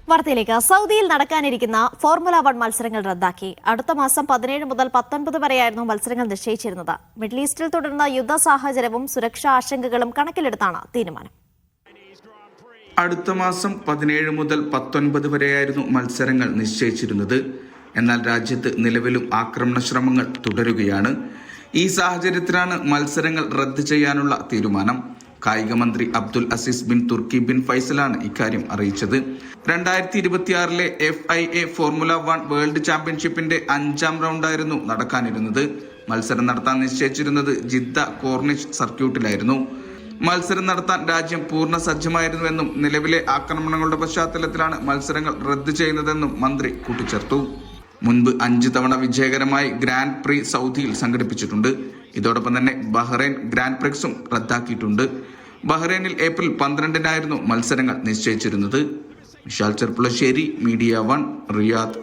വാർത്തയിലേക്ക്. സൗദിയിൽ നടക്കാനിരിക്കുന്ന ഫോർമുല 1 മത്സരങ്ങൾ റദ്ദാക്കി. അടുത്ത മാസം 17 മുതൽ 19 വരെയായിരുന്നു മത്സരങ്ങൾ നിശ്ചയിച്ചിരുന്നത്. മിഡിൽ ഈസ്റ്റിൽ തുടർന്ന യുദ്ധ സാഹചര്യവും സുരക്ഷാ ആശങ്കകളും കണക്കിലെടുത്താണ് തീരുമാനം. അടുത്ത മാസം 17 മുതൽ 19 വരെയായിരുന്നു മത്സരങ്ങൾ നിശ്ചയിച്ചിരുന്നത്. എന്നാൽ രാജ്യത്ത് നിലവിലും ആക്രമണ ശ്രമങ്ങൾ തുടരുകയാണ്. ഈ സാഹചര്യത്തിലാണ് മത്സരങ്ങൾ റദ്ദ് ചെയ്യാനുള്ള തീരുമാനം. കായിക മന്ത്രി Abdul Aziz bin Turki bin ഫൈസലാണ് ഇക്കാര്യം അറിയിച്ചത്. 2026 FIA ഫോർമുല 1 വേൾഡ് ചാമ്പ്യൻഷിപ്പിന്റെ 5ാം റൗണ്ടായിരുന്നു നടക്കാനിരുന്നത്. മത്സരം നടത്താൻ നിശ്ചയിച്ചിരുന്നത് ജിദ്ദ കോർണിഷ് സർക്യൂട്ടിലായിരുന്നു. മത്സരം നടത്താൻ രാജ്യം പൂർണ്ണ സജ്ജമായിരുന്നുവെന്നും നിലവിലെ ആക്രമണങ്ങളുടെ പശ്ചാത്തലത്തിലാണ് മത്സരങ്ങൾ റദ്ദ് ചെയ്യുന്നതെന്നും മന്ത്രി കൂട്ടിച്ചേർത്തു. മുൻപ് 5 തവണ വിജയകരമായി ഗ്രാൻഡ് പ്രീ സൗദിയിൽ സംഘടിപ്പിച്ചിട്ടുണ്ട്. ഇതോടൊപ്പം തന്നെ ബഹ്റൈൻ ഗ്രാൻഡ് പ്രിക്സും റദ്ദാക്കിയിട്ടുണ്ട്. ബഹ്റൈനിൽ ഏപ്രിൽ 12-നായിരുന്നു മത്സരങ്ങൾ നിശ്ചയിച്ചിരുന്നത്. Vishal Cherpulassery, media 1, Riyadh.